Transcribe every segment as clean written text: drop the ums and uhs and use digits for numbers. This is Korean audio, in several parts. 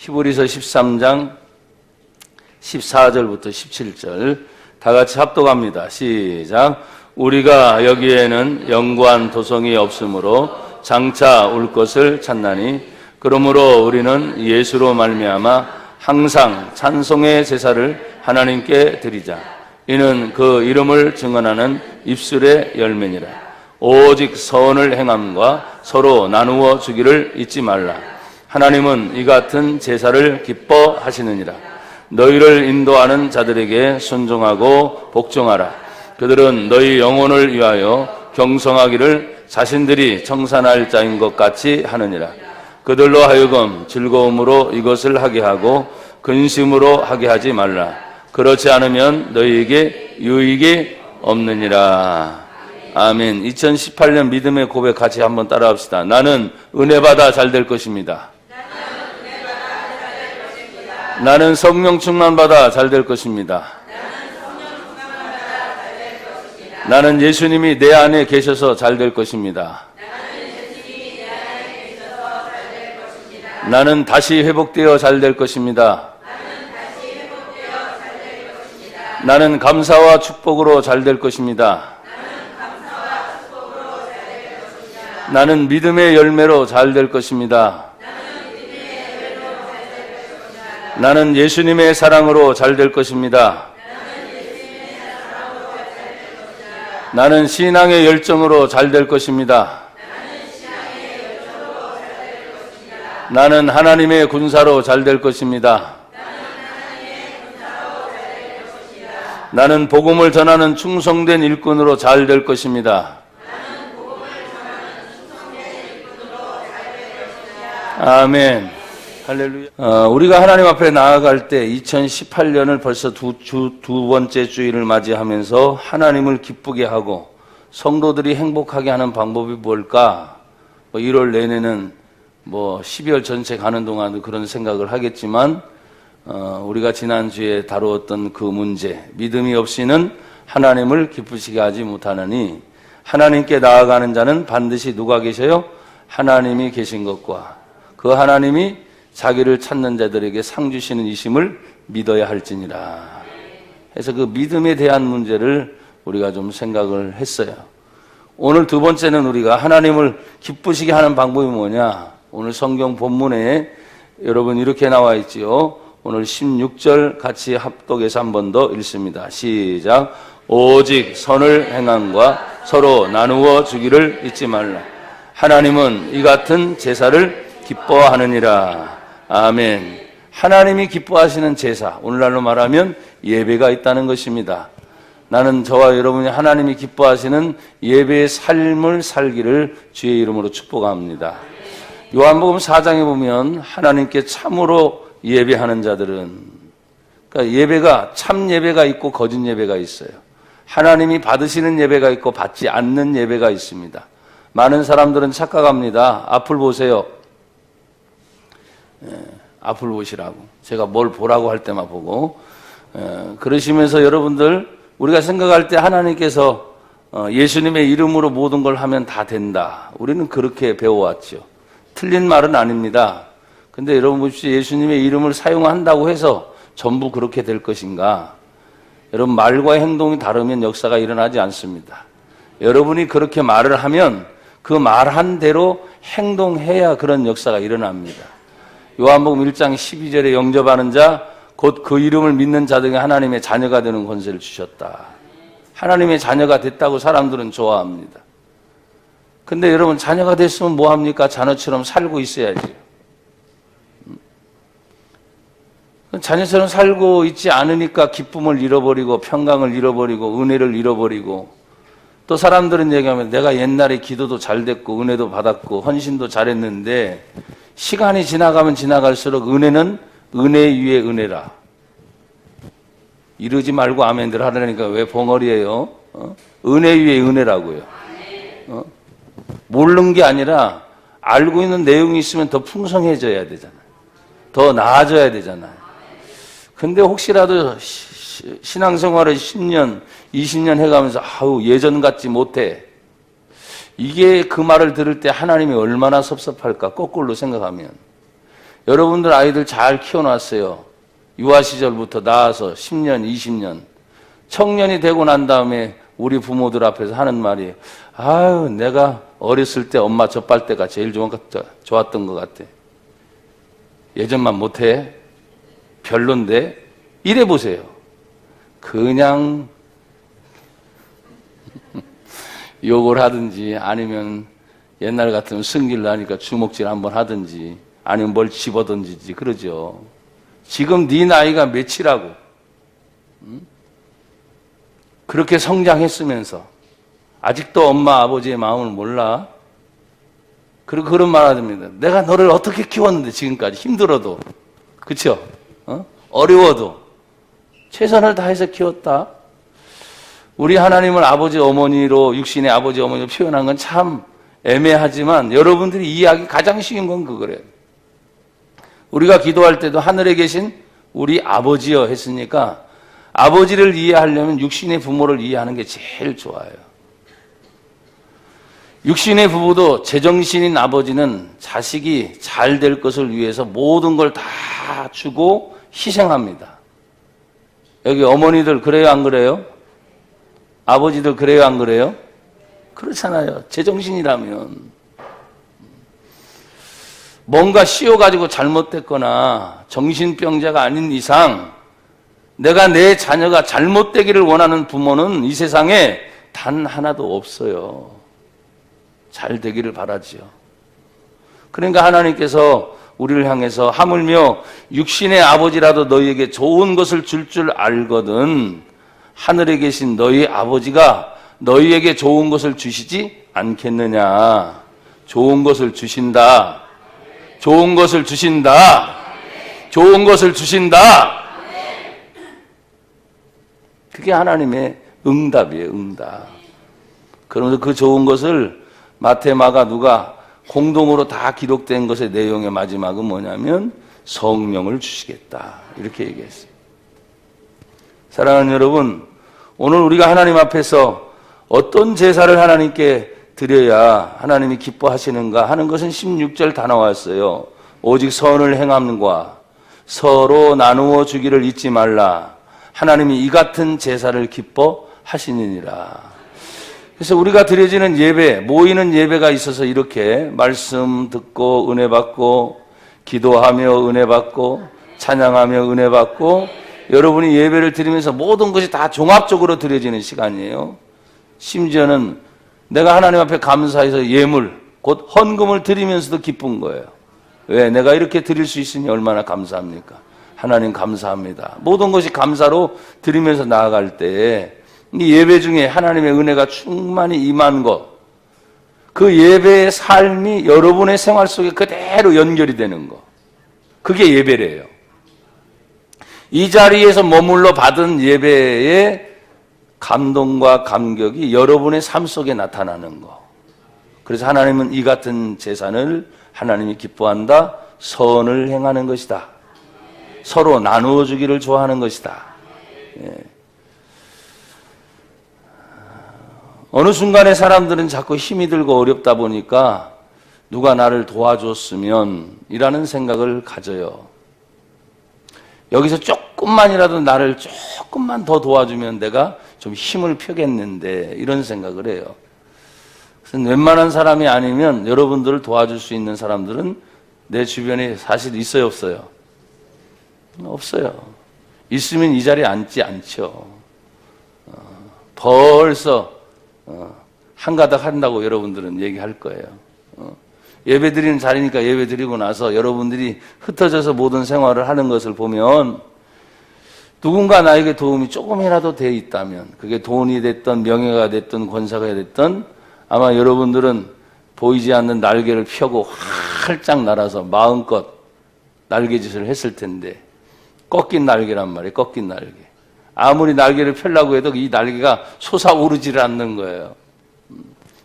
히브리서 13장 14절부터 17절 다 같이 합독합니다. 시작. 우리가 여기에는 영구한 도성이 없으므로 장차 올 것을 찾나니 그러므로 우리는 예수로 말미암아 항상 찬송의 제사를 하나님께 드리자. 이는 그 이름을 증언하는 입술의 열매니라. 오직 선을 행함과 서로 나누어 주기를 잊지 말라. 하나님은 이 같은 제사를 기뻐하시느니라. 너희를 인도하는 자들에게 순종하고 복종하라. 그들은 너희 영혼을 위하여 경성하기를 자신들이 청산할 자인 것 같이 하느니라. 그들로 하여금 즐거움으로 이것을 하게 하고 근심으로 하게 하지 말라. 그렇지 않으면 너희에게 유익이 없느니라. 아멘. 2018년 믿음의 고백 같이 한번 따라합시다. 나는 은혜 받아 잘 될 것입니다. 나는 성령 충만 받아 잘 될 것입니다. 나는 예수님이 내 안에 계셔서 잘 될 것입니다. 나는 다시 회복되어 잘 될 것입니다. 나는 감사와 축복으로 잘 될 것입니다. 나는 믿음의 열매로 잘 될 것입니다. 나는 예수님의 사랑으로 잘 될 것입니다. 나는 신앙의 열정으로 잘 될 것입니다. 나는 하나님의 군사로 잘 될 것입니다. 나는 복음을 전하는 충성된 일꾼으로 잘 될 것입니다. 아멘. 할렐루야. 우리가 하나님 앞에 나아갈 때 2018년을 벌써 두 번째 주일을 맞이하면서 하나님을 기쁘게 하고 성도들이 행복하게 하는 방법이 뭘까? 1월 내내는 12월 전체 가는 동안도 그런 생각을 하겠지만 우리가 지난주에 다루었던 그 문제, 믿음이 없이는 하나님을 기쁘시게 하지 못하느니 하나님께 나아가는 자는 반드시 누가 계셔요? 하나님이 계신 것과 그 하나님이 자기를 찾는 자들에게 상 주시는 이심을 믿어야 할지니라. 그래서 그 믿음에 대한 문제를 우리가 좀 생각을 했어요. 오늘 두 번째는 우리가 하나님을 기쁘시게 하는 방법이 뭐냐? 오늘 성경 본문에 여러분 이렇게 나와 있지요. 오늘 16절 같이 합독해서 한 번 더 읽습니다. 시작. 오직 선을 행함과 서로 나누어 주기를 잊지 말라. 하나님은 이 같은 제사를 기뻐하느니라. 아멘. 하나님이 기뻐하시는 제사, 오늘날로 말하면 예배가 있다는 것입니다. 나는 저와 여러분이 하나님이 기뻐하시는 예배의 삶을 살기를 주의 이름으로 축복합니다. 요한복음 4장에 보면 하나님께 참으로 예배하는 자들은, 그러니까 예배가 참 예배가 있고 거짓 예배가 있어요. 하나님이 받으시는 예배가 있고 받지 않는 예배가 있습니다. 많은 사람들은 착각합니다. 앞을 보세요. 앞을 보시라고. 제가 뭘 보라고 할 때만 보고. 그러시면서 여러분들, 우리가 생각할 때 하나님께서 예수님의 이름으로 모든 걸 하면 다 된다. 우리는 그렇게 배워왔죠. 틀린 말은 아닙니다. 근데 여러분 보십시오. 예수님의 이름을 사용한다고 해서 전부 그렇게 될 것인가? 여러분, 말과 행동이 다르면 역사가 일어나지 않습니다. 여러분이 그렇게 말을 하면 그 말한 대로 행동해야 그런 역사가 일어납니다. 요한복음 1장 12절에 영접하는 자, 곧 그 이름을 믿는 자 등에 하나님의 자녀가 되는 권세를 주셨다. 하나님의 자녀가 됐다고 사람들은 좋아합니다. 근데 여러분, 자녀가 됐으면 뭐합니까? 자녀처럼 살고 있어야지. 자녀처럼 살고 있지 않으니까 기쁨을 잃어버리고 평강을 잃어버리고 은혜를 잃어버리고, 또 사람들은 얘기하면 내가 옛날에 기도도 잘 됐고 은혜도 받았고 헌신도 잘했는데 시간이 지나가면 지나갈수록 은혜는 은혜 위에 은혜라. 이러지 말고 아멘들 하라니까 왜 벙어리예요? 은혜 위에 은혜라고요. 모르는 게 아니라 알고 있는 내용이 있으면 더 풍성해져야 되잖아요. 더 나아져야 되잖아요. 근데 혹시라도 신앙생활을 10년, 20년 해가면서 아우 예전 같지 못해. 이게 그 말을 들을 때 하나님이 얼마나 섭섭할까? 거꾸로 생각하면 여러분들 아이들 잘 키워놨어요. 유아 시절부터 낳아서 10년, 20년. 청년이 되고 난 다음에 우리 부모들 앞에서 하는 말이, 아유, 내가 어렸을 때 엄마 젖발 때가 제일 좋았던 것 같아. 예전만 못해? 별론데? 이래 보세요. 그냥 욕을 하든지 아니면 옛날 같으면 승질 나니까 주먹질 한번 하든지 아니면 뭘 집어던지지 그러죠. 지금 네 나이가 몇이라고? 그렇게 성장했으면서 아직도 엄마 아버지의 마음을 몰라? 그리고 그런 말 합니다. 내가 너를 어떻게 키웠는데 지금까지 힘들어도, 그쵸? 어려워도 최선을 다해서 키웠다. 우리 하나님을 아버지 어머니로, 육신의 아버지 어머니로 표현한 건 참 애매하지만 여러분들이 이해하기 가장 쉬운 건 그거래요. 우리가 기도할 때도 하늘에 계신 우리 아버지여 했으니까 아버지를 이해하려면 육신의 부모를 이해하는 게 제일 좋아요. 육신의 부부도 제정신인 아버지는 자식이 잘 될 것을 위해서 모든 걸 다 주고 희생합니다. 여기 어머니들 그래요, 안 그래요? 아버지들 그래요, 안 그래요? 그렇잖아요. 제정신이라면. 뭔가 씌워가지고 잘못됐거나 정신병자가 아닌 이상 내가 내 자녀가 잘못되기를 원하는 부모는 이 세상에 단 하나도 없어요. 잘 되기를 바라지요. 그러니까 하나님께서 우리를 향해서 하물며 육신의 아버지라도 너희에게 좋은 것을 줄 알거든 하늘에 계신 너희 아버지가 너희에게 좋은 것을 주시지 않겠느냐. 좋은 것을 주신다. 좋은 것을 주신다. 좋은 것을 주신다. 그게 하나님의 응답이에요. 응답. 그러면서 그 좋은 것을 마태, 마가, 누가 공동으로 다 기록된 것의 내용의 마지막은 뭐냐면 성령을 주시겠다. 이렇게 얘기했어요. 사랑하는 여러분, 오늘 우리가 하나님 앞에서 어떤 제사를 하나님께 드려야 하나님이 기뻐하시는가 하는 것은 16절 다 나왔어요. 오직 선을 행함과 서로 나누어 주기를 잊지 말라. 하나님이 이 같은 제사를 기뻐하시느니라. 그래서 우리가 드려지는 예배, 모이는 예배가 있어서 이렇게 말씀 듣고 은혜 받고 기도하며 은혜 받고 찬양하며 은혜 받고 여러분이 예배를 드리면서 모든 것이 다 종합적으로 드려지는 시간이에요. 심지어는 내가 하나님 앞에 감사해서 예물, 곧 헌금을 드리면서도 기쁜 거예요. 왜? 내가 이렇게 드릴 수 있으니 얼마나 감사합니까? 하나님 감사합니다. 모든 것이 감사로 드리면서 나아갈 때 이 예배 중에 하나님의 은혜가 충만히 임한 것, 그 예배의 삶이 여러분의 생활 속에 그대로 연결이 되는 것, 그게 예배래요. 이 자리에서 머물러 받은 예배의 감동과 감격이 여러분의 삶 속에 나타나는 것. 그래서 하나님은 이 같은 제사를 하나님이 기뻐한다. 선을 행하는 것이다. 서로 나누어 주기를 좋아하는 것이다. 예. 어느 순간에 사람들은 자꾸 힘이 들고 어렵다 보니까 누가 나를 도와줬으면 이라는 생각을 가져요. 여기서 조금만이라도 나를 조금만 더 도와주면 내가 좀 힘을 펴겠는데 이런 생각을 해요. 그래서 웬만한 사람이 아니면 여러분들을 도와줄 수 있는 사람들은 내 주변에 사실 있어요, 없어요? 없어요. 있으면 이 자리에 앉지 않죠. 벌써 한가닥 한다고 여러분들은 얘기할 거예요. 예배 드리는 자리니까 예배 드리고 나서 여러분들이 흩어져서 모든 생활을 하는 것을 보면 누군가 나에게 도움이 조금이라도 돼 있다면 그게 돈이 됐든 명예가 됐든 권사가 됐든 아마 여러분들은 보이지 않는 날개를 펴고 활짝 날아서 마음껏 날개짓을 했을 텐데 꺾인 날개란 말이에요. 꺾인 날개. 아무리 날개를 펴려고 해도 이 날개가 솟아오르지를 않는 거예요.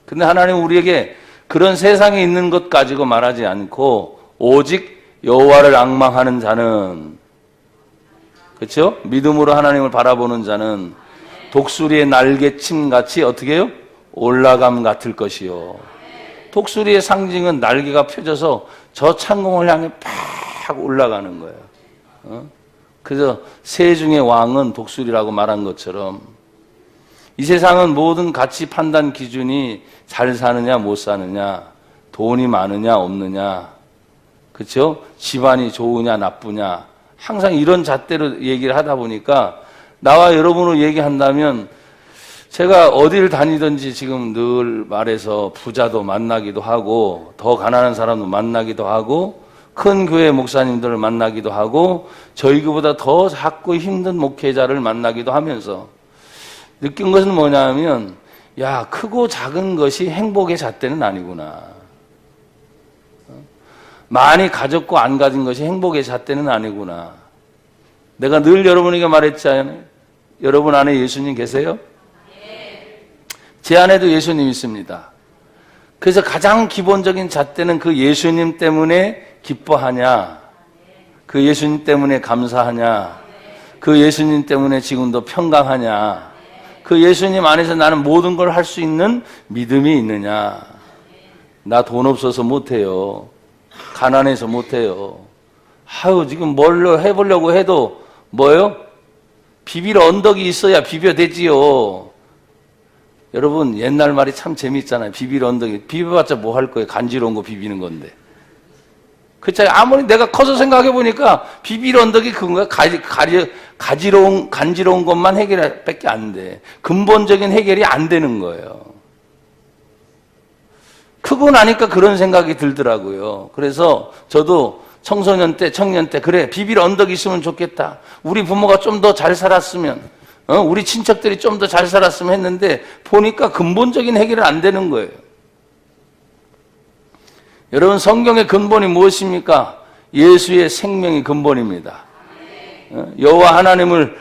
근데 하나님은 우리에게 그런 세상에 있는 것 가지고 말하지 않고 오직 여호와를 앙망하는 자는, 그렇죠? 믿음으로 하나님을 바라보는 자는 독수리의 날개침같이 어떻게 해요? 올라감 같을 것이요. 독수리의 상징은 날개가 펴져서 저 창공을 향해 팍 팍 올라가는 거예요. 그래서 새 중의 왕은 독수리라고 말한 것처럼 이 세상은 모든 가치 판단 기준이 잘 사느냐 못 사느냐, 돈이 많으냐 없느냐, 그렇죠? 집안이 좋으냐 나쁘냐, 항상 이런 잣대로 얘기를 하다 보니까 나와 여러분을 얘기한다면 제가 어디를 다니든지 지금 늘 말해서 부자도 만나기도 하고 더 가난한 사람도 만나기도 하고 큰 교회 목사님들을 만나기도 하고 저희보다 더 작고 힘든 목회자를 만나기도 하면서 느낀 것은 뭐냐면 야, 크고 작은 것이 행복의 잣대는 아니구나. 많이 가졌고 안 가진 것이 행복의 잣대는 아니구나. 내가 늘 여러분에게 말했잖아요. 여러분 안에 예수님 계세요? 제 안에도 예수님 있습니다. 그래서 가장 기본적인 잣대는 그 예수님 때문에 기뻐하냐, 그 예수님 때문에 감사하냐, 그 예수님 때문에 지금도 평강하냐, 그 예수님 안에서 나는 모든 걸 할 수 있는 믿음이 있느냐. 나 돈 없어서 못해요. 가난해서 못해요. 아유, 지금 뭘로 해보려고 해도 뭐요? 비빌 언덕이 있어야 비벼대지요. 여러분, 옛날 말이 참 재밌잖아요. 비빌 언덕이. 비벼봤자 뭐 할 거예요? 간지러운 거 비비는 건데. 그렇잖아요. 아무리 내가 커서 생각해보니까 비빌 언덕이 그건가? 간지러운 것만 해결 밖에 안 돼. 근본적인 해결이 안 되는 거예요. 크고 나니까 그런 생각이 들더라고요. 그래서 저도 청소년 때, 청년 때, 그래, 비빌 언덕이 있으면 좋겠다. 우리 부모가 좀 더 잘 살았으면, 우리 친척들이 좀 더 잘 살았으면 했는데, 보니까 근본적인 해결은 안 되는 거예요. 여러분, 성경의 근본이 무엇입니까? 예수의 생명이 근본입니다. 여호와 하나님을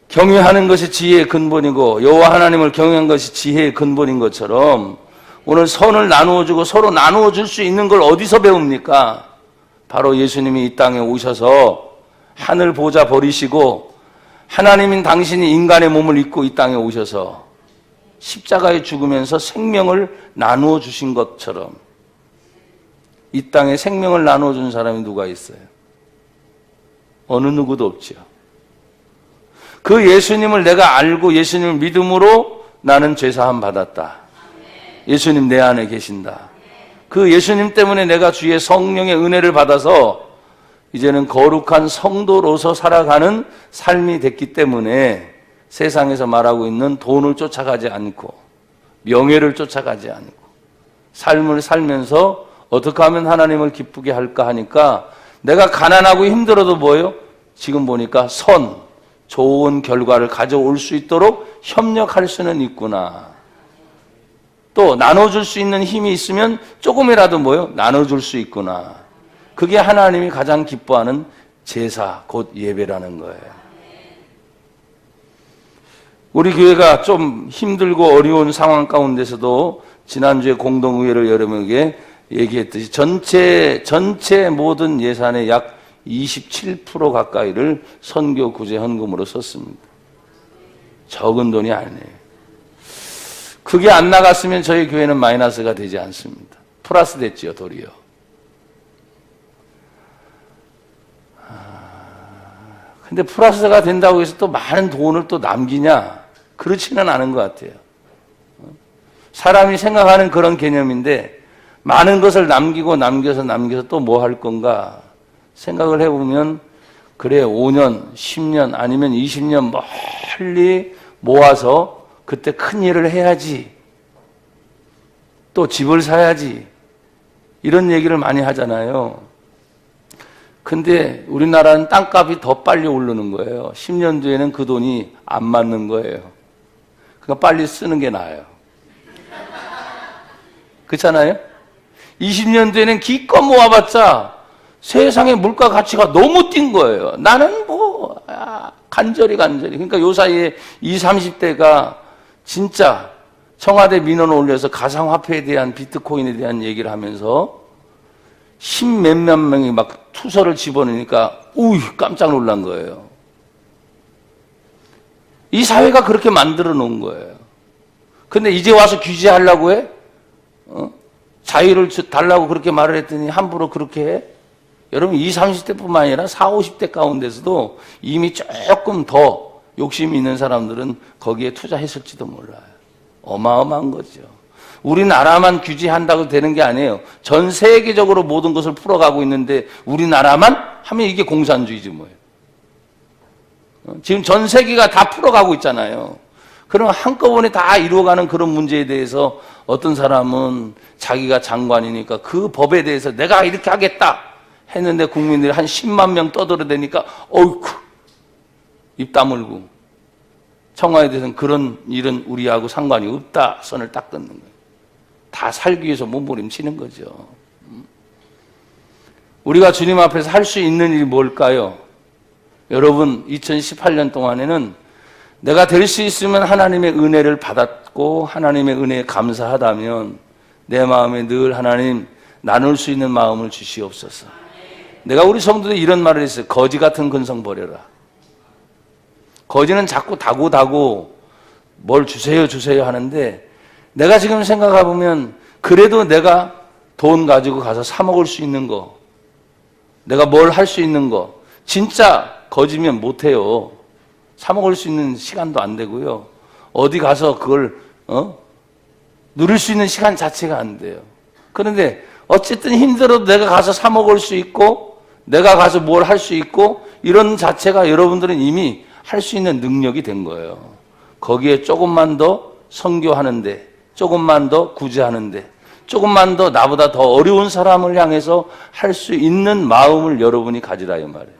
경외하는 것이 지혜의 근본이고, 여호와 하나님을 경외한 것이 지혜의 근본인 것처럼, 오늘 선을 나누어주고 서로 나누어줄 수 있는 걸 어디서 배웁니까? 바로 예수님이 이 땅에 오셔서 하늘 보좌 버리시고 하나님인 당신이 인간의 몸을 입고 이 땅에 오셔서 십자가에 죽으면서 생명을 나누어 주신 것처럼 이 땅에 생명을 나누어 준 사람이 누가 있어요? 어느 누구도 없죠. 그 예수님을 내가 알고 예수님을 믿음으로 나는 죄사함 받았다. 예수님 내 안에 계신다. 그 예수님 때문에 내가 주의 성령의 은혜를 받아서 이제는 거룩한 성도로서 살아가는 삶이 됐기 때문에 세상에서 말하고 있는 돈을 쫓아가지 않고 명예를 쫓아가지 않고 삶을 살면서 어떻게 하면 하나님을 기쁘게 할까 하니까 내가 가난하고 힘들어도 뭐예요? 지금 보니까 좋은 결과를 가져올 수 있도록 협력할 수는 있구나. 또 나눠줄 수 있는 힘이 있으면 조금이라도 뭐요? 나눠줄 수 있구나. 그게 하나님이 가장 기뻐하는 제사, 곧 예배라는 거예요. 우리 교회가 좀 힘들고 어려운 상황 가운데서도 지난주에 공동의회를 여러분에게 얘기했듯이 전체 모든 예산의 약 27% 가까이를 선교 구제 헌금으로 썼습니다. 적은 돈이 아니에요. 그게 안 나갔으면 저희 교회는 마이너스가 되지 않습니다. 플러스 됐지요, 도리어. 근데 플러스가 된다고 해서 또 많은 돈을 또 남기냐? 그렇지는 않은 것 같아요. 사람이 생각하는 그런 개념인데 많은 것을 남겨서 또 뭐 할 건가 생각을 해보면 그래 5년, 10년 아니면 20년 멀리 모아서 그때 큰 일을 해야지. 또 집을 사야지. 이런 얘기를 많이 하잖아요. 근데 우리나라는 땅값이 더 빨리 오르는 거예요. 10년 뒤에는 그 돈이 안 맞는 거예요. 그러니까 빨리 쓰는 게 나아요. 그렇잖아요? 20년 뒤에는 기껏 모아봤자 세상의 물가 가치가 너무 뛴 거예요. 나는 간절히. 그러니까 요 사이에 20, 30대가 진짜 청와대 민원을 올려서 가상화폐에 대한 비트코인에 대한 얘기를 하면서 10몇몇 명이 막 투서를 집어넣으니까 깜짝 놀란 거예요. 이 사회가 그렇게 만들어 놓은 거예요. 근데 이제 와서 규제하려고 해? 자유를 달라고 그렇게 말을 했더니 함부로 그렇게 해? 여러분 20, 30대뿐만 아니라 40, 50대 가운데서도 이미 조금 더 욕심이 있는 사람들은 거기에 투자했을지도 몰라요. 어마어마한 거죠. 우리나라만 규제한다고 되는 게 아니에요. 전 세계적으로 모든 것을 풀어가고 있는데 우리나라만 하면 이게 공산주의지 뭐예요. 지금 전 세계가 다 풀어가고 있잖아요. 그럼 한꺼번에 다 이루어가는 그런 문제에 대해서 어떤 사람은 자기가 장관이니까 그 법에 대해서 내가 이렇게 하겠다 했는데 국민들이 한 10만 명 떠들어대니까 어이쿠 입 다물고 청와대에 대해서는 그런 일은 우리하고 상관이 없다 선을 딱 긋는 거예요. 다 살기 위해서 몸부림치는 거죠. 우리가 주님 앞에서 할 수 있는 일이 뭘까요? 여러분 2018년 동안에는 내가 될 수 있으면 하나님의 은혜를 받았고 하나님의 은혜에 감사하다면 내 마음에 늘 하나님 나눌 수 있는 마음을 주시옵소서. 내가 우리 성도들 이런 말을 했어요. 거지 같은 근성 버려라. 거지는 자꾸 다고 뭘 주세요 하는데 내가 지금 생각해 보면 그래도 내가 돈 가지고 가서 사 먹을 수 있는 거, 내가 뭘 할 수 있는 거 진짜 거지면 못해요. 사 먹을 수 있는 시간도 안 되고요. 어디 가서 그걸 누릴 수 있는 시간 자체가 안 돼요. 그런데 어쨌든 힘들어도 내가 가서 사 먹을 수 있고 내가 가서 뭘 할 수 있고 이런 자체가 여러분들은 이미 할 수 있는 능력이 된 거예요. 거기에 조금만 더 선교하는데, 조금만 더 구제하는데, 조금만 더 나보다 더 어려운 사람을 향해서 할 수 있는 마음을 여러분이 가지라 이 말이에요.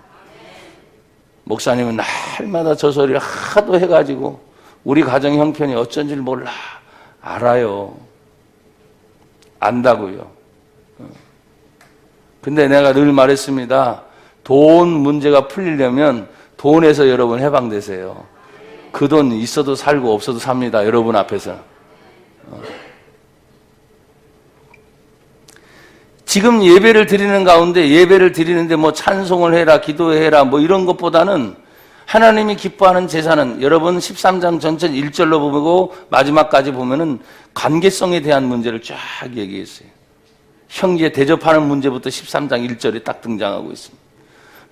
목사님은 날마다 저 소리를 하도 해가지고 우리 가정 형편이 어쩐지 몰라. 알아요. 안다고요. 근데 내가 늘 말했습니다. 돈 문제가 풀리려면 돈에서 여러분 해방되세요. 그 돈 있어도 살고 없어도 삽니다. 여러분 앞에서. 지금 예배를 드리는 가운데 예배를 드리는데 뭐 찬송을 해라 기도해라 뭐 이런 것보다는 하나님이 기뻐하는 제사는 여러분 13장 전체 1절로 보고 마지막까지 보면은 관계성에 대한 문제를 쫙 얘기했어요. 형제 대접하는 문제부터 13장 1절에 딱 등장하고 있습니다.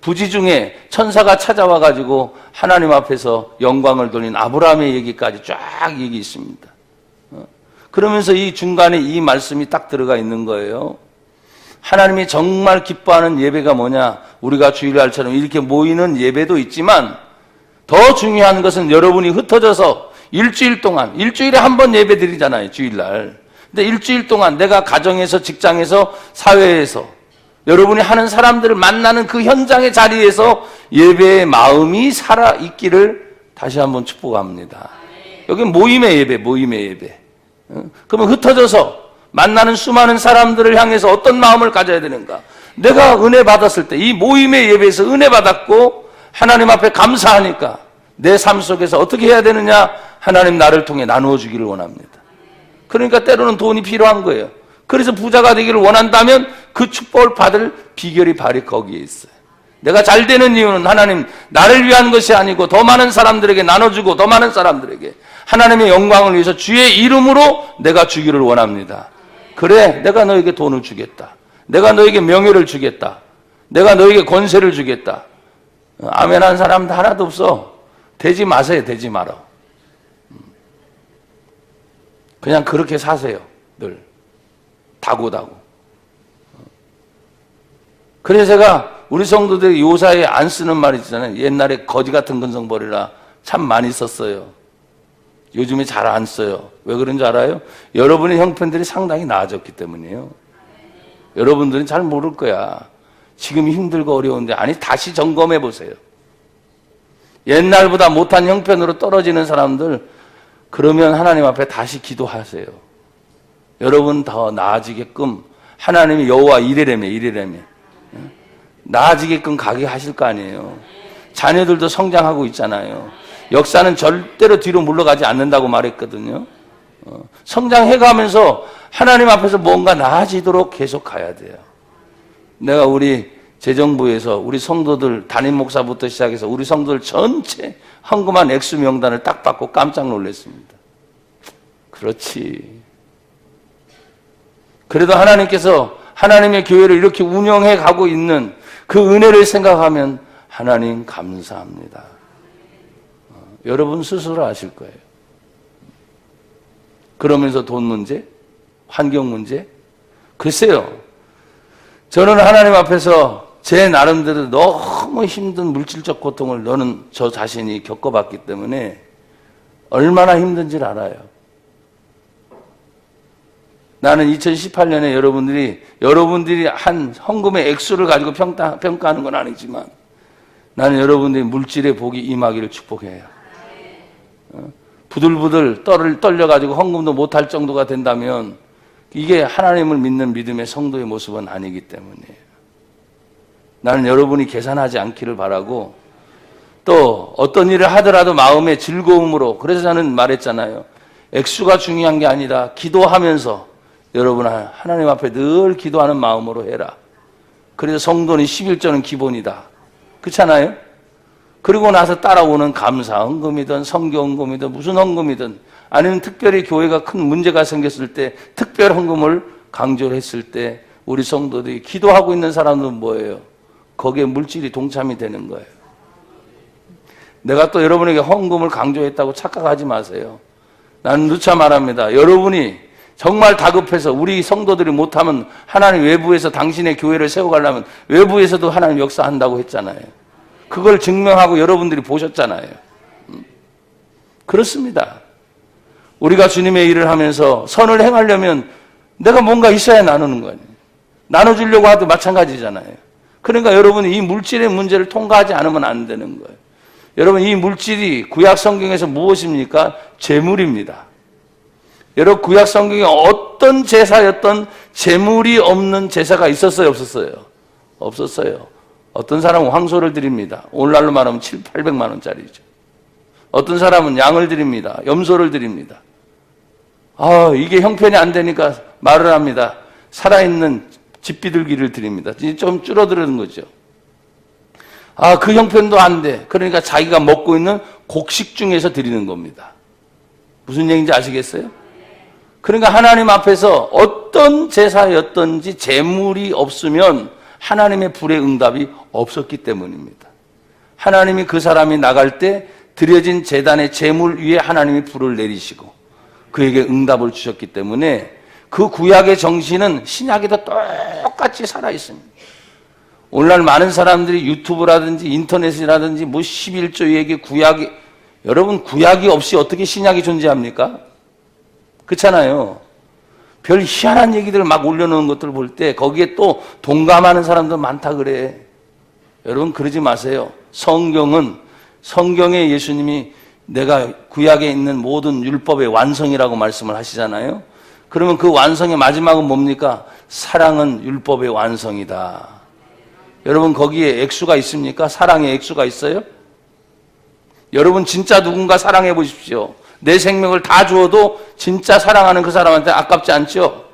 부지 중에 천사가 찾아와 가지고 하나님 앞에서 영광을 돌린 아브라함의 얘기까지 쫙 얘기 있습니다. 그러면서 이 중간에 이 말씀이 딱 들어가 있는 거예요. 하나님이 정말 기뻐하는 예배가 뭐냐? 우리가 주일날처럼 이렇게 모이는 예배도 있지만 더 중요한 것은 여러분이 흩어져서 일주일 동안, 일주일에 한 번 예배 드리잖아요, 주일날. 근데 일주일 동안 내가 가정에서, 직장에서, 사회에서 여러분이 하는 사람들을 만나는 그 현장의 자리에서 예배의 마음이 살아있기를 다시 한번 축복합니다. 여기 모임의 예배, 모임의 예배. 그러면 흩어져서 만나는 수많은 사람들을 향해서 어떤 마음을 가져야 되는가? 내가 은혜 받았을 때 이 모임의 예배에서 은혜 받았고 하나님 앞에 감사하니까 내 삶 속에서 어떻게 해야 되느냐? 하나님 나를 통해 나누어 주기를 원합니다. 그러니까 때로는 돈이 필요한 거예요. 그래서 부자가 되기를 원한다면 그 축복을 받을 비결이 바로 거기에 있어요. 내가 잘 되는 이유는 하나님 나를 위한 것이 아니고 더 많은 사람들에게 나눠주고 더 많은 사람들에게 하나님의 영광을 위해서 주의 이름으로 내가 주기를 원합니다. 그래, 내가 너에게 돈을 주겠다. 내가 너에게 명예를 주겠다. 내가 너에게 권세를 주겠다. 아멘 한 사람 하나도 없어. 되지 마세요. 되지 마라. 그냥 그렇게 사세요. 늘. 다고다고. 그래서 제가 우리 성도들이 요사에 안 쓰는 말이 있잖아요. 옛날에 거지 같은 근성 버리라 참 많이 썼어요. 요즘에 잘 안 써요. 왜 그런지 알아요? 여러분의 형편들이 상당히 나아졌기 때문이에요. 여러분들은 잘 모를 거야. 지금 힘들고 어려운데 아니 다시 점검해 보세요. 옛날보다 못한 형편으로 떨어지는 사람들 그러면 하나님 앞에 다시 기도하세요. 여러분 더 나아지게끔 하나님이 여호와 이레라며 나아지게끔 가게 하실 거 아니에요. 자녀들도 성장하고 있잖아요. 역사는 절대로 뒤로 물러가지 않는다고 말했거든요. 성장해가면서 하나님 앞에서 뭔가 나아지도록 계속 가야 돼요. 내가 우리 재정부에서 우리 성도들 담임 목사부터 시작해서 우리 성도들 전체 헌금한 액수 명단을 딱 받고 깜짝 놀랐습니다. 그렇지. 그래도 하나님께서 하나님의 교회를 이렇게 운영해 가고 있는 그 은혜를 생각하면 하나님 감사합니다. 여러분 스스로 아실 거예요. 그러면서 돈 문제, 환경 문제, 글쎄요. 저는 하나님 앞에서 제 나름대로 너무 힘든 물질적 고통을 저 자신이 겪어봤기 때문에 얼마나 힘든지를 알아요. 나는 2018년에 여러분들이 한 헌금의 액수를 가지고 평가하는 건 아니지만 나는 여러분들이 물질의 복이 임하기를 축복해요. 부들부들 떨려가지고 헌금도 못할 정도가 된다면 이게 하나님을 믿는 믿음의 성도의 모습은 아니기 때문이에요. 나는 여러분이 계산하지 않기를 바라고 또 어떤 일을 하더라도 마음의 즐거움으로, 그래서 저는 말했잖아요. 액수가 중요한 게 아니라 기도하면서 여러분 하나님 앞에 늘 기도하는 마음으로 해라. 그래서 성도는 11조는 기본이다. 그렇잖아요? 그리고 나서 따라오는 감사 헌금이든 성교 헌금이든 무슨 헌금이든, 아니면 특별히 교회가 큰 문제가 생겼을 때 특별 헌금을 강조를 했을 때 우리 성도들이 기도하고 있는 사람들은 뭐예요? 거기에 물질이 동참이 되는 거예요. 내가 또 여러분에게 헌금을 강조했다고 착각하지 마세요. 나는 누차 말합니다. 여러분이 정말 다급해서 우리 성도들이 못하면 하나님 외부에서 당신의 교회를 세워가려면 외부에서도 하나님 역사한다고 했잖아요. 그걸 증명하고 여러분들이 보셨잖아요. 그렇습니다. 우리가 주님의 일을 하면서 선을 행하려면 내가 뭔가 있어야 나누는 거 아니에요. 나눠주려고 하도 마찬가지잖아요. 그러니까 여러분이 이 물질의 문제를 통과하지 않으면 안 되는 거예요. 여러분, 이 물질이 구약 성경에서 무엇입니까? 재물입니다. 여러분, 구약 성경에 어떤 제사였던 재물이 없는 제사가 있었어요, 없었어요? 없었어요. 어떤 사람은 황소를 드립니다. 오늘날로 말하면 700~800만 원짜리죠. 어떤 사람은 양을 드립니다. 염소를 드립니다. 이게 형편이 안 되니까 말을 합니다. 살아있는 집비둘기를 드립니다. 좀 줄어드는 거죠. 그 형편도 안 돼. 그러니까 자기가 먹고 있는 곡식 중에서 드리는 겁니다. 무슨 얘기인지 아시겠어요? 그러니까 하나님 앞에서 어떤 제사였든지 재물이 없으면 하나님의 불의 응답이 없었기 때문입니다. 하나님이 그 사람이 나갈 때 드려진 제단의 재물 위에 하나님이 불을 내리시고 그에게 응답을 주셨기 때문에 그 구약의 정신은 신약에도 똑같이 살아있습니다. 오늘날 많은 사람들이 유튜브라든지 인터넷이라든지 11조 얘기, 구약이, 여러분 구약이 없이 어떻게 신약이 존재합니까? 그렇잖아요. 별 희한한 얘기들 막 올려놓은 것들 볼 때 거기에 또 동감하는 사람도 많다 그래. 여러분 그러지 마세요. 성경에 예수님이 내가 구약에 있는 모든 율법의 완성이라고 말씀을 하시잖아요. 그러면 그 완성의 마지막은 뭡니까? 사랑은 율법의 완성이다. 여러분 거기에 액수가 있습니까? 사랑의 액수가 있어요? 여러분 진짜 누군가 사랑해 보십시오. 내 생명을 다 주어도 진짜 사랑하는 그 사람한테 아깝지 않죠?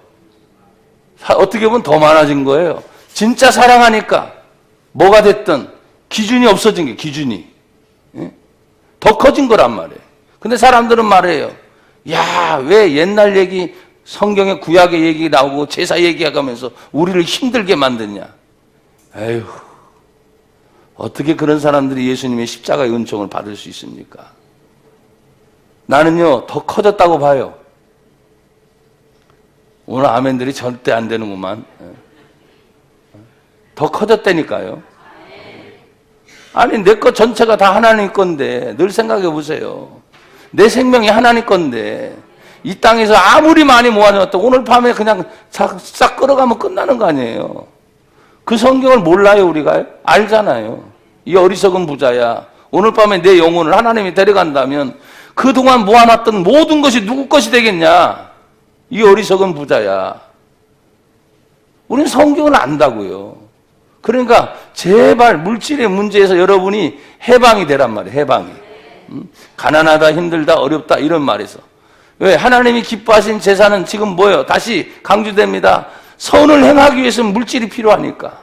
어떻게 보면 더 많아진 거예요. 진짜 사랑하니까 뭐가 됐든 기준이 없어진 게 기준이. 더 커진 거란 말이에요. 근데 사람들은 말해요. 야, 왜 옛날 얘기, 성경의 구약의 얘기 나오고 제사 얘기하면서 우리를 힘들게 만드냐. 에휴, 어떻게 그런 사람들이 예수님의 십자가의 은총을 받을 수 있습니까? 나는요, 더 커졌다고 봐요. 오늘 아멘들이 절대 안 되는구만. 더 커졌다니까요. 아니, 내 것 전체가 다 하나님 건데, 늘 생각해 보세요. 내 생명이 하나님 건데, 이 땅에서 아무리 많이 모아놨다 오늘 밤에 그냥 싹 끌어가면 끝나는 거 아니에요. 그 성경을 몰라요, 우리가? 알잖아요. 이 어리석은 부자야. 오늘 밤에 내 영혼을 하나님이 데려간다면 그동안 모아놨던 모든 것이 누구 것이 되겠냐? 이 어리석은 부자야. 우리는 성경을 안다고요. 그러니까 제발 물질의 문제에서 여러분이 해방이 되란 말이에요. 해방이. 가난하다, 힘들다, 어렵다 이런 말에서. 왜? 하나님이 기뻐하신 제사는 지금 뭐예요? 다시 강조됩니다. 선을 행하기 위해서는 물질이 필요하니까.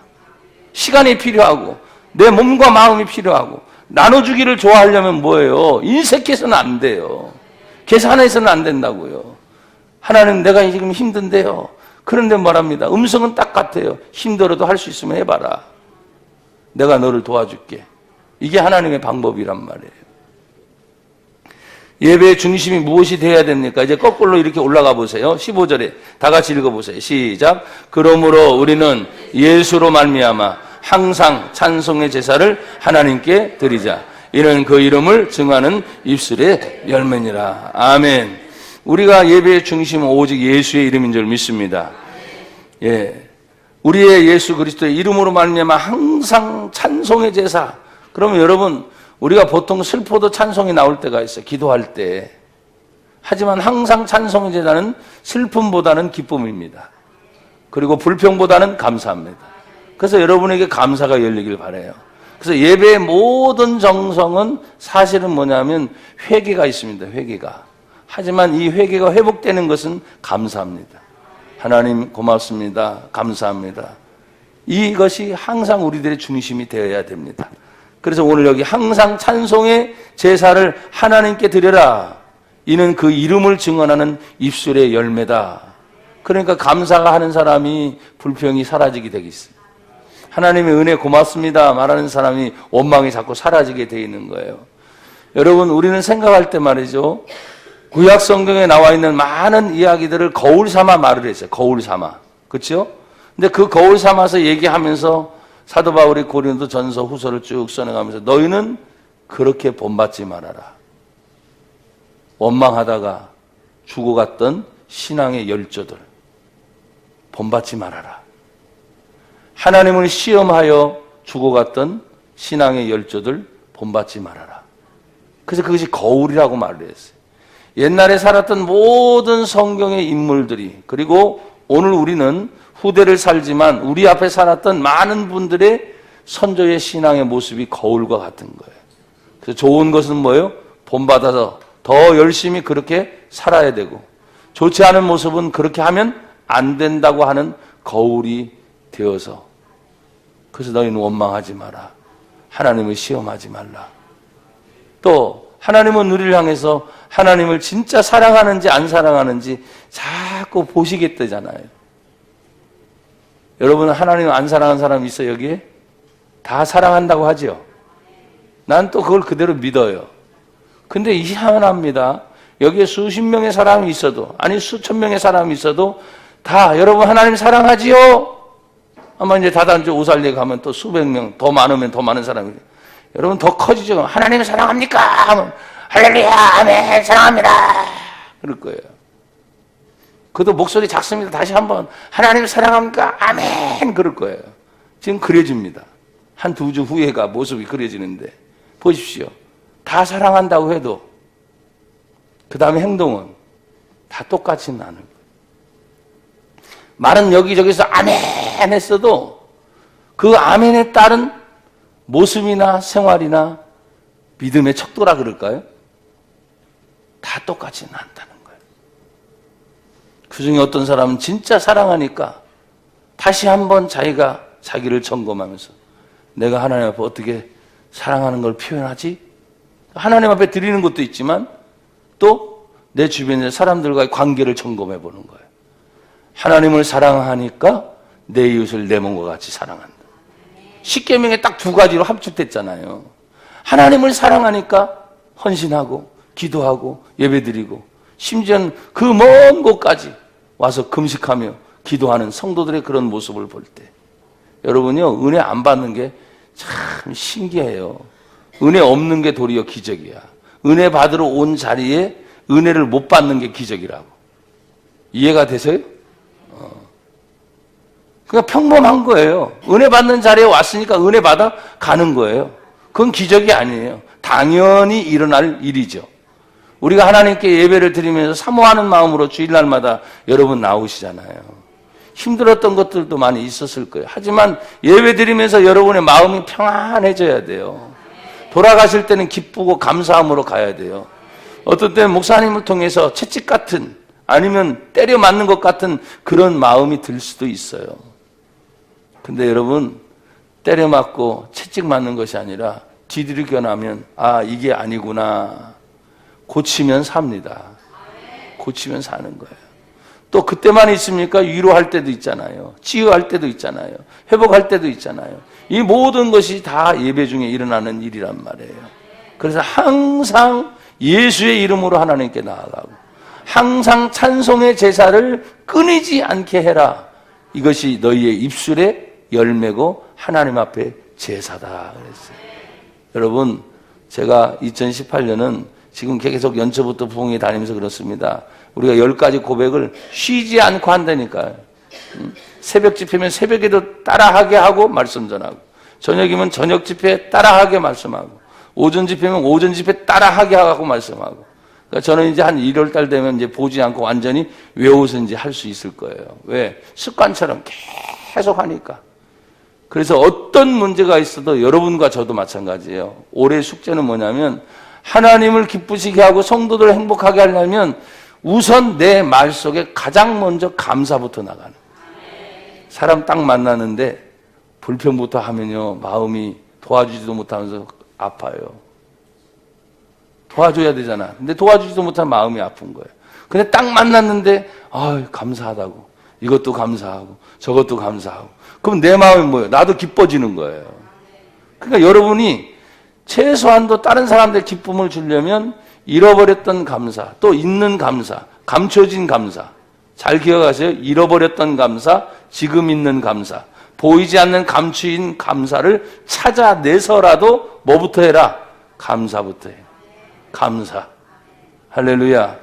시간이 필요하고 내 몸과 마음이 필요하고 나눠주기를 좋아하려면 뭐예요? 인색해서는 안 돼요. 계산해서는 안 된다고요. 하나님 내가 지금 힘든데요. 그런데 말합니다. 음성은 딱 같아요. 힘들어도 할 수 있으면 해봐라. 내가 너를 도와줄게. 이게 하나님의 방법이란 말이에요. 예배의 중심이 무엇이 되어야 됩니까? 이제 거꾸로 이렇게 올라가 보세요. 15절에 다 같이 읽어보세요. 시작. 그러므로 우리는 예수로 말미암아 항상 찬송의 제사를 하나님께 드리자. 이는 그 이름을 증하는 입술의 열매니라. 아멘. 우리가 예배의 중심은 오직 예수의 이름인 줄 믿습니다. 예, 우리의 예수 그리스도의 이름으로 말미암아 항상 찬송의 제사. 그러면 여러분, 우리가 보통 슬퍼도 찬송이 나올 때가 있어요. 기도할 때. 하지만 항상 찬송의 제사는 슬픔보다는 기쁨입니다. 그리고 불평보다는 감사합니다. 그래서 여러분에게 감사가 열리길 바라요. 그래서 예배의 모든 정성은 사실은 뭐냐면 회개가 있습니다. 회개가. 하지만 이 회개가 회복되는 것은 감사합니다. 하나님 고맙습니다. 감사합니다. 이것이 항상 우리들의 중심이 되어야 됩니다. 그래서 오늘 여기 항상 찬송의 제사를 하나님께 드려라. 이는 그 이름을 증언하는 입술의 열매다. 그러니까 감사가 하는 사람이 불평이 사라지게 되겠어요. 하나님의 은혜 고맙습니다 말하는 사람이 원망이 자꾸 사라지게 돼 있는 거예요. 여러분, 우리는 생각할 때 말이죠, 구약 성경에 나와 있는 많은 이야기들을 거울 삼아 말을 했어요. 거울 삼아. 그렇죠? 근데 그 거울 삼아서 얘기하면서 사도 바울이 고린도 전서 후서를 쭉 써내가면서 너희는 그렇게 본받지 말아라. 원망하다가 죽어갔던 신앙의 열조들 본받지 말아라. 하나님을 시험하여 죽어갔던 신앙의 열조들 본받지 말아라. 그래서 그것이 거울이라고 말을 했어요. 옛날에 살았던 모든 성경의 인물들이, 그리고 오늘 우리는 후대를 살지만 우리 앞에 살았던 많은 분들의 선조의 신앙의 모습이 거울과 같은 거예요. 그래서 좋은 것은 뭐예요? 본받아서 더 열심히 그렇게 살아야 되고, 좋지 않은 모습은 그렇게 하면 안 된다고 하는 거울이 되어서, 그래서 너희는 원망하지 마라. 하나님을 시험하지 말라. 또 하나님은 우리를 향해서 하나님을 진짜 사랑하는지 안 사랑하는지 자꾸 보시겠다잖아요. 여러분, 하나님을 안 사랑하는 사람 있어요? 여기에? 다 사랑한다고 하죠. 난 또 그걸 그대로 믿어요. 근데 희한합니다. 여기에 수십 명의 사람이 있어도, 아니 수천 명의 사람이 있어도 다 여러분 하나님 사랑하지요? 아마 이제 다단지 오살리에 가면 또 수백 명, 더 많으면 더 많은 사람이, 여러분 더 커지죠. 하나님을 사랑합니까? 하면 할렐루야, 아멘, 사랑합니다. 그럴 거예요. 그래도 목소리 작습니다. 다시 한번 하나님을 사랑합니까? 아멘. 그럴 거예요. 지금 그려집니다. 한 두 주 후에가 모습이 그려지는데 보십시오. 다 사랑한다고 해도 그 다음에 행동은 다 똑같지는 않은 거예요. 말은 여기저기서 아멘 했어도 그 아멘에 따른 모습이나 생활이나 믿음의 척도라 그럴까요? 다 똑같지는 않다는 거예요. 그 중에 어떤 사람은 진짜 사랑하니까 다시 한번 자기가 자기를 점검하면서 내가 하나님 앞에 어떻게 사랑하는 걸 표현하지? 하나님 앞에 드리는 것도 있지만 또 내 주변의 사람들과의 관계를 점검해 보는 거예요. 하나님을 사랑하니까 내 이웃을 내 몸과 같이 사랑한다. 십계명에 딱 두 가지로 합축됐잖아요. 하나님을 사랑하니까 헌신하고 기도하고 예배드리고 심지어는 그 먼 곳까지 와서 금식하며 기도하는 성도들의 그런 모습을 볼 때 여러분요, 은혜 안 받는 게 참 신기해요. 은혜 없는 게 도리어 기적이야. 은혜 받으러 온 자리에 은혜를 못 받는 게 기적이라고. 이해가 되세요? 그냥 평범한 거예요. 은혜 받는 자리에 왔으니까 은혜 받아 가는 거예요. 그건 기적이 아니에요. 당연히 일어날 일이죠. 우리가 하나님께 예배를 드리면서 사모하는 마음으로 주일날마다 여러분 나오시잖아요. 힘들었던 것들도 많이 있었을 거예요. 하지만 예배 드리면서 여러분의 마음이 평안해져야 돼요. 돌아가실 때는 기쁘고 감사함으로 가야 돼요. 어떤 때는 목사님을 통해서 채찍 같은, 아니면 때려 맞는 것 같은 그런 마음이 들 수도 있어요. 근데 여러분, 때려 맞고 채찍 맞는 것이 아니라 뒤들겨 나면 아, 이게 아니구나. 고치면 삽니다. 고치면 사는 거예요. 또 그때만 있습니까? 위로할 때도 있잖아요. 치유할 때도 있잖아요. 회복할 때도 있잖아요. 이 모든 것이 다 예배 중에 일어나는 일이란 말이에요. 그래서 항상 예수의 이름으로 하나님께 나아가고 항상 찬송의 제사를 끊이지 않게 해라. 이것이 너희의 입술의 열매고 하나님 앞에 제사다 그랬어요. 여러분, 제가 2018년은 지금 계속 연초부터 부흥회 다니면서 그렇습니다. 우리가 10가지 고백을 쉬지 않고 한다니까요. 새벽 집회면 새벽에도 따라하게 하고 말씀 전하고, 저녁이면 저녁 집회 따라하게 말씀하고, 오전 집회면 오전 집회 따라하게 하고 말씀하고. 그러니까 저는 이제 한 1월 달 되면 이제 보지 않고 완전히 외워서 이제 할 수 있을 거예요. 왜? 습관처럼 계속 하니까. 그래서 어떤 문제가 있어도 여러분과 저도 마찬가지예요. 올해 숙제는 뭐냐면 하나님을 기쁘시게 하고 성도들을 행복하게 하려면 우선 내 말 속에 가장 먼저 감사부터 나가는. 사람 딱 만나는데 불평부터 하면요, 마음이 도와주지도 못하면서 아파요. 도와줘야 되잖아. 근데 도와주지도 못한 마음이 아픈 거예요. 근데 딱 만났는데 감사하다고, 이것도 감사하고 저것도 감사하고, 그럼 내 마음이 뭐예요? 나도 기뻐지는 거예요. 그러니까 여러분이 최소한도 다른 사람들 기쁨을 주려면 잃어버렸던 감사, 또 있는 감사, 감춰진 감사, 잘 기억하세요. 잃어버렸던 감사, 지금 있는 감사, 보이지 않는 감추인 감사를 찾아내서라도 뭐부터 해라? 감사부터 해. 감사. 할렐루야.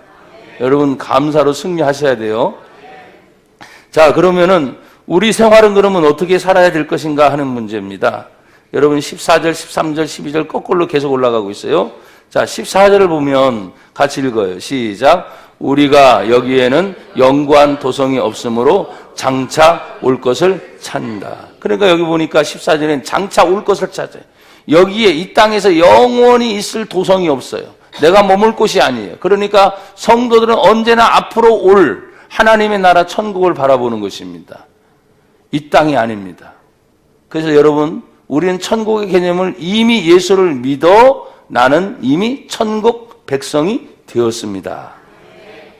여러분, 감사로 승리하셔야 돼요. 자, 그러면은 우리 생활은 그러면 어떻게 살아야 될 것인가 하는 문제입니다. 여러분, 14절, 13절, 12절 거꾸로 계속 올라가고 있어요. 자, 14절을 보면 같이 읽어요. 시작. 우리가 여기에는 영구한 도성이 없으므로 장차 올 것을 찾는다. 그러니까 여기 보니까 14절에는 장차 올 것을 찾아요. 여기에 이 땅에서 영원히 있을 도성이 없어요. 내가 머물 곳이 아니에요. 그러니까 성도들은 언제나 앞으로 올 하나님의 나라 천국을 바라보는 것입니다. 이 땅이 아닙니다. 그래서 여러분, 우리는 천국의 개념을 이미 예수를 믿어 나는 이미 천국 백성이 되었습니다.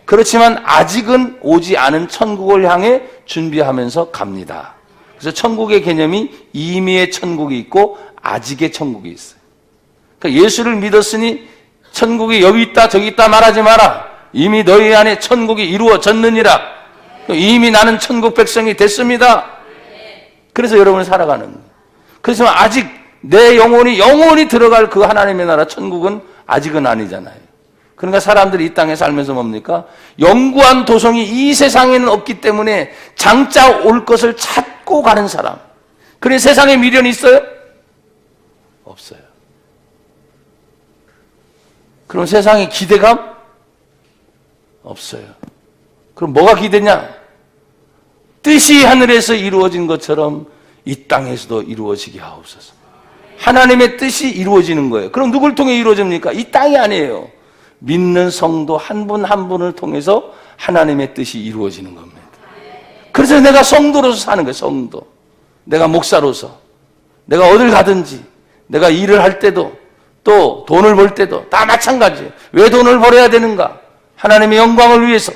그렇지만 아직은 오지 않은 천국을 향해 준비하면서 갑니다. 그래서 천국의 개념이 이미의 천국이 있고 아직의 천국이 있어요. 그러니까 예수를 믿었으니 천국이 여기 있다 저기 있다 말하지 마라. 이미 너희 안에 천국이 이루어졌느니라. 이미 나는 천국 백성이 됐습니다. 그래서 여러분이 살아가는 거예요. 그래서 아직 내 영혼이 들어갈 그 하나님의 나라 천국은 아직은 아니잖아요. 그러니까 사람들이 이 땅에 살면서 뭡니까? 영구한 도성이 이 세상에는 없기 때문에 장차 올 것을 찾고 가는 사람. 그래, 세상에 미련이 있어요? 없어요. 그럼 세상에 기대감? 없어요. 그럼 뭐가 기대냐? 뜻이 하늘에서 이루어진 것처럼 이 땅에서도 이루어지게 하옵소서. 하나님의 뜻이 이루어지는 거예요. 그럼 누굴 통해 이루어집니까? 이 땅이 아니에요. 믿는 성도 한 분 한 분을 통해서 하나님의 뜻이 이루어지는 겁니다. 그래서 내가 성도로서 사는 거예요. 성도. 내가 목사로서. 내가 어딜 가든지, 내가 일을 할 때도, 또 돈을 벌 때도 다 마찬가지예요. 왜 돈을 벌어야 되는가? 하나님의 영광을 위해서.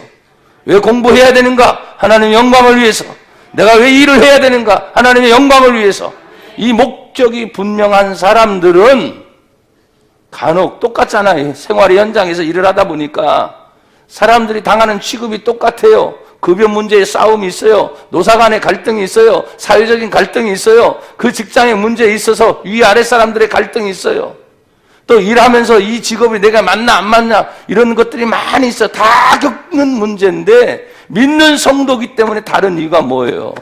왜 공부해야 되는가? 하나님의 영광을 위해서. 내가 왜 일을 해야 되는가? 하나님의 영광을 위해서. 이 목적이 분명한 사람들은 간혹 똑같잖아요. 생활의 현장에서 일을 하다 보니까 사람들이 당하는 취급이 똑같아요. 급여 문제에 싸움이 있어요. 노사 간의 갈등이 있어요. 사회적인 갈등이 있어요. 그 직장의 문제에 있어서 위아래 사람들의 갈등이 있어요. 또 일하면서 이 직업이 내가 맞나 안 맞나 이런 것들이 많이 있어. 다 겪는 문제인데 믿는 성도기 때문에 다른 이유가 뭐예요?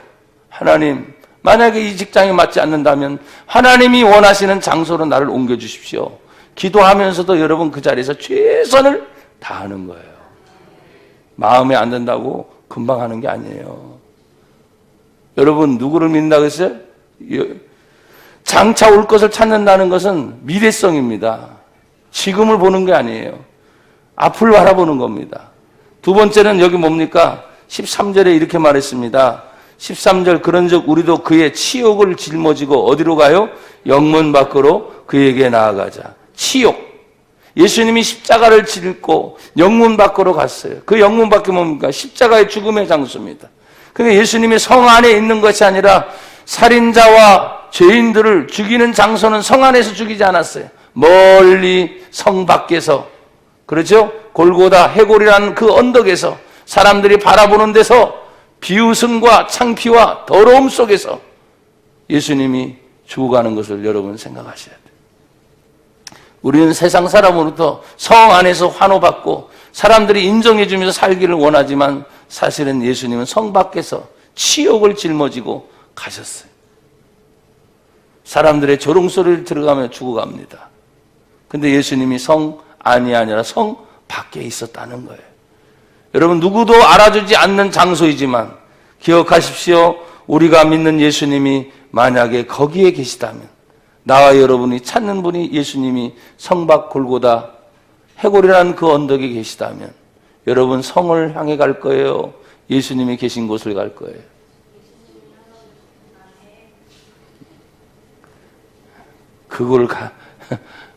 하나님, 만약에 이 직장이 맞지 않는다면 하나님이 원하시는 장소로 나를 옮겨주십시오. 기도하면서도 여러분 그 자리에서 최선을 다하는 거예요. 마음에 안 든다고 금방 하는 게 아니에요. 여러분, 누구를 믿는다고 했어요? 장차 올 것을 찾는다는 것은 미래성입니다. 지금을 보는 게 아니에요. 앞을 바라보는 겁니다. 두 번째는 여기 뭡니까? 13절에 이렇게 말했습니다. 13절, 그런즉 우리도 그의 치욕을 짊어지고 어디로 가요? 영문 밖으로 그에게 나아가자. 치욕. 예수님이 십자가를 짊고 영문 밖으로 갔어요. 그 영문 밖에 뭡니까? 십자가의 죽음의 장소입니다. 그러니까 예수님이 성 안에 있는 것이 아니라 살인자와 죄인들을 죽이는 장소는 성 안에서 죽이지 않았어요. 멀리 성 밖에서, 그렇죠? 골고다 해골이라는 그 언덕에서 사람들이 바라보는 데서 비웃음과 창피와 더러움 속에서 예수님이 죽어가는 것을 여러분 생각하셔야 돼요. 우리는 세상 사람으로부터 성 안에서 환호받고 사람들이 인정해주면서 살기를 원하지만 사실은 예수님은 성 밖에서 치욕을 짊어지고 가셨어요. 사람들의 조롱소리를 들어가며 죽어갑니다. 근데 예수님이 성 안이 아니라 성 밖에 있었다는 거예요. 여러분, 누구도 알아주지 않는 장소이지만 기억하십시오. 우리가 믿는 예수님이 만약에 거기에 계시다면, 나와 여러분이 찾는 분이 예수님이 성밖 골고다 해골이라는 그 언덕에 계시다면 여러분 성을 향해 갈 거예요? 예수님이 계신 곳을 갈 거예요?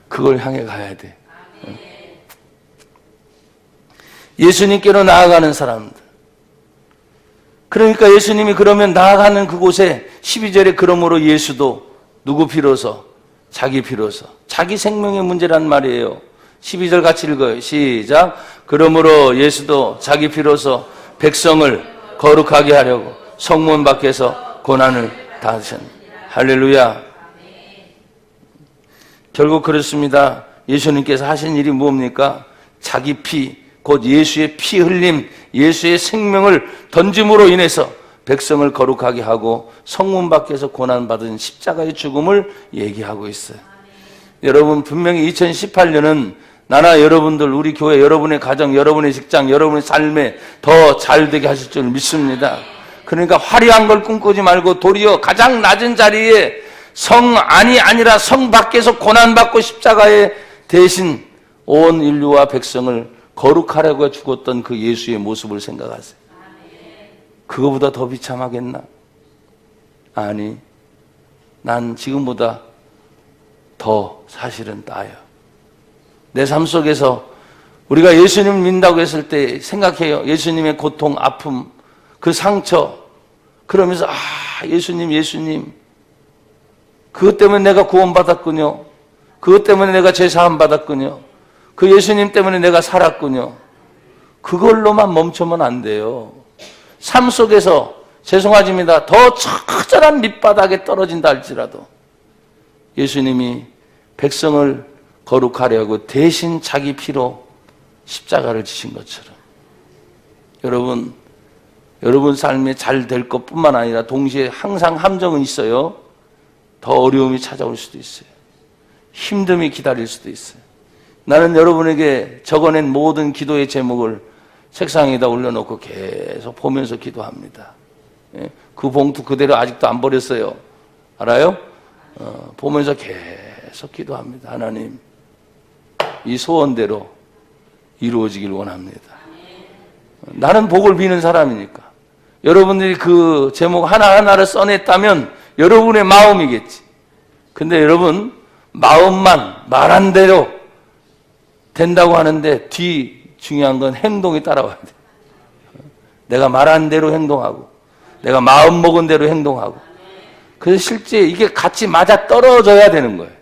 그걸 향해 가야 돼. 예수님께로 나아가는 사람들. 그러니까 예수님이 그러면 나아가는 그곳에 12절에 그러므로 예수도 누구 피로서? 자기 피로서. 자기 생명의 문제란 말이에요. 12절 같이 읽어요. 시작. 그러므로 예수도 자기 피로서 백성을 거룩하게 하려고 성문 밖에서 고난을 당하셨습니다. 할렐루야. 결국 그렇습니다. 예수님께서 하신 일이 뭡니까? 자기 피, 곧 예수의 피 흘림, 예수의 생명을 던짐으로 인해서 백성을 거룩하게 하고 성문 밖에서 고난받은 십자가의 죽음을 얘기하고 있어요. 여러분, 분명히 2018년은 나나 여러분들, 우리 교회, 여러분의 가정, 여러분의 직장, 여러분의 삶에 더 잘되게 하실 줄 믿습니다. 그러니까 화려한 걸 꿈꾸지 말고 도리어 가장 낮은 자리에 성 안이 아니라 성 밖에서 고난받고 십자가에 대신 온 인류와 백성을 거룩하려고 죽었던 그 예수의 모습을 생각하세요. 그거보다 더 비참하겠나? 아니, 난 지금보다 더 사실은 나아요. 내 삶 속에서 우리가 예수님을 믿는다고 했을 때 생각해요. 예수님의 고통, 아픔, 그 상처. 그러면서 예수님 그것 때문에 내가 구원받았군요. 그것 때문에 내가 죄사함 받았군요. 그 예수님 때문에 내가 살았군요. 그걸로만 멈추면 안 돼요. 삶 속에서 죄송하지만 더 처절한 밑바닥에 떨어진다 할지라도 예수님이 백성을 거룩하려고 대신 자기 피로 십자가를 지신 것처럼 여러분 삶에 잘 될 것뿐만 아니라 동시에 항상 함정은 있어요. 더 어려움이 찾아올 수도 있어요. 힘듦이 기다릴 수도 있어요. 나는 여러분에게 적어낸 모든 기도의 제목을 책상에다 올려놓고 계속 보면서 기도합니다. 그 봉투 그대로 아직도 안 버렸어요. 알아요? 보면서 계속 기도합니다. 하나님, 이 소원대로 이루어지길 원합니다. 나는 복을 비는 사람이니까. 여러분들이 그 제목 하나하나를 써냈다면 여러분의 마음이겠지. 근데 여러분, 마음만 말한 대로 된다고 하는데 중요한 건 행동이 따라와야 돼. 내가 말한 대로 행동하고 내가 마음 먹은 대로 행동하고, 그래서 실제 이게 같이 맞아 떨어져야 되는 거예요.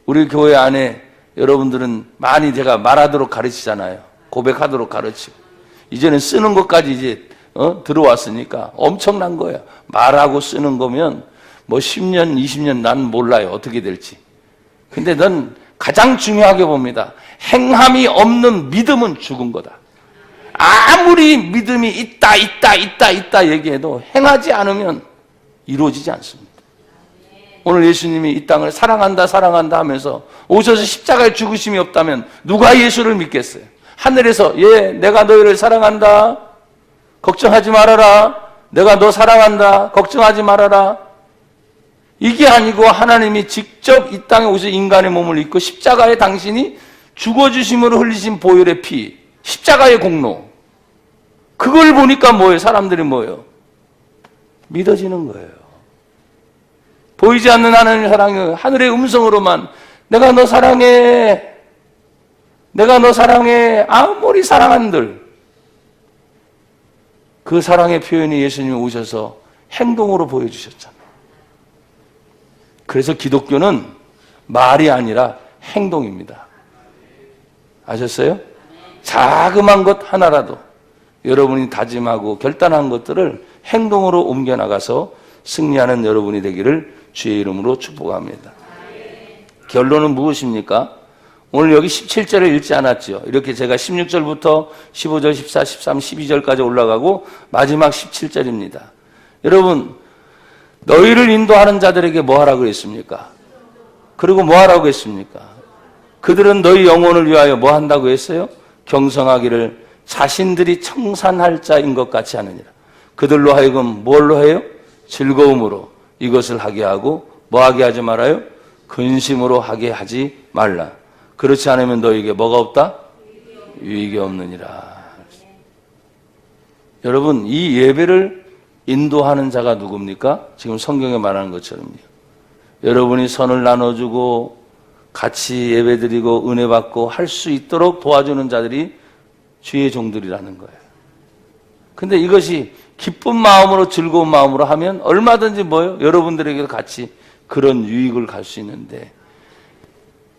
우리 교회 안에 여러분들은 많이 제가 말하도록 가르치잖아요. 고백하도록 가르치고. 이제는 쓰는 것까지 이제 들어왔으니까 엄청난 거예요. 말하고 쓰는 거면 뭐 10년, 20년 난 몰라요. 어떻게 될지. 근데 넌 가장 중요하게 봅니다. 행함이 없는 믿음은 죽은 거다. 아무리 믿음이 있다 얘기해도 행하지 않으면 이루어지지 않습니다. 오늘 예수님이 이 땅을 사랑한다 하면서 오셔서 십자가에 죽으심이 없다면 누가 예수를 믿겠어요? 하늘에서 내가 너희를 사랑한다. 걱정하지 말아라. 내가 너 사랑한다. 걱정하지 말아라. 이게 아니고 하나님이 직접 이 땅에 오셔서 인간의 몸을 입고 십자가에 당신이 죽어주심으로 흘리신 보혈의 피, 십자가의 공로. 그걸 보니까 뭐예요? 사람들이 뭐예요? 믿어지는 거예요. 보이지 않는 하나님의 사랑은 하늘의 음성으로만 내가 너 사랑해. 내가 너 사랑해. 아무리 사랑한들. 그 사랑의 표현이 예수님이 오셔서 행동으로 보여주셨잖아요. 그래서 기독교는 말이 아니라 행동입니다. 아셨어요? 자그마한 것 하나라도 여러분이 다짐하고 결단한 것들을 행동으로 옮겨나가서 승리하는 여러분이 되기를 주의 이름으로 축복합니다. 결론은 무엇입니까? 오늘 여기 17절을 읽지 않았죠. 이렇게 제가 16절부터 15절, 14, 13, 12절까지 올라가고 마지막 17절입니다. 여러분, 너희를 인도하는 자들에게 뭐 하라고 했습니까? 그리고 뭐 하라고 했습니까? 그들은 너희 영혼을 위하여 뭐 한다고 했어요? 경성하기를 자신들이 청산할 자인 것 같이 하느니라. 그들로 하여금 뭘로 해요? 즐거움으로 이것을 하게 하고 뭐 하게 하지 말아요? 근심으로 하게 하지 말라. 그렇지 않으면 너희에게 뭐가 없다? 유익이 없느니라. 여러분, 이 예배를 인도하는 자가 누굽니까? 지금 성경에 말하는 것처럼요. 여러분이 선을 나눠주고 같이 예배드리고 은혜 받고 할 수 있도록 도와주는 자들이 주의 종들이라는 거예요. 근데 이것이 기쁜 마음으로 즐거운 마음으로 하면 얼마든지 뭐요? 여러분들에게도 같이 그런 유익을 갈 수 있는데,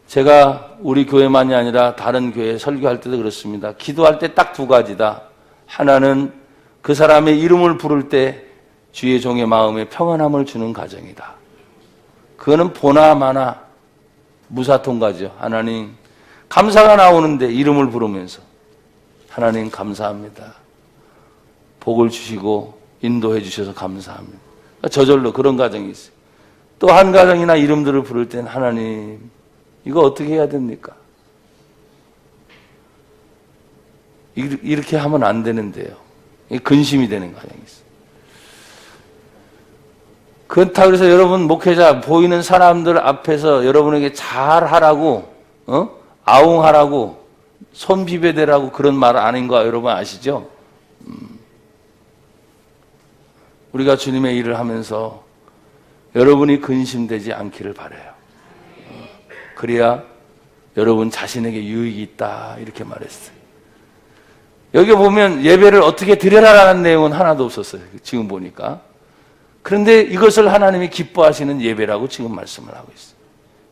제가 우리 교회만이 아니라 다른 교회 설교할 때도 그렇습니다. 기도할 때 딱 두 가지다. 하나는 그 사람의 이름을 부를 때 주의 종의 마음에 평안함을 주는 가정이다. 그거는 보나마나 무사통과죠. 하나님, 감사가 나오는데 이름을 부르면서 하나님 감사합니다. 복을 주시고 인도해 주셔서 감사합니다. 저절로 그런 가정이 있어요. 또 한 가정이나 이름들을 부를 때는 하나님, 이거 어떻게 해야 됩니까? 이렇게 하면 안 되는데요. 근심이 되는 가정이 있어요. 그렇다고 해서 여러분 목회자 보이는 사람들 앞에서 여러분에게 잘하라고 아웅하라고 손 비벼대라고 그런 말 아닌 거 여러분 아시죠? 우리가 주님의 일을 하면서 여러분이 근심되지 않기를 바라요. 그래야 여러분 자신에게 유익이 있다 이렇게 말했어요. 여기 보면 예배를 어떻게 드려라라는 내용은 하나도 없었어요. 지금 보니까. 그런데 이것을 하나님이 기뻐하시는 예배라고 지금 말씀을 하고 있어요.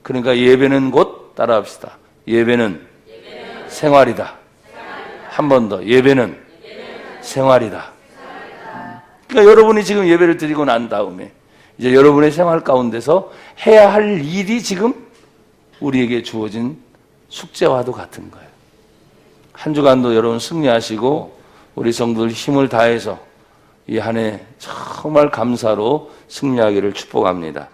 그러니까 예배는 곧 따라합시다. 예배는 생활이다. 한 번 더. 예배는 생활이다. 그러니까 여러분이 지금 예배를 드리고 난 다음에 이제 여러분의 생활 가운데서 해야 할 일이 지금 우리에게 주어진 숙제와도 같은 거예요. 한 주간도 여러분 승리하시고 우리 성도들 힘을 다해서 이 한 해 정말 감사로 승리하기를 축복합니다.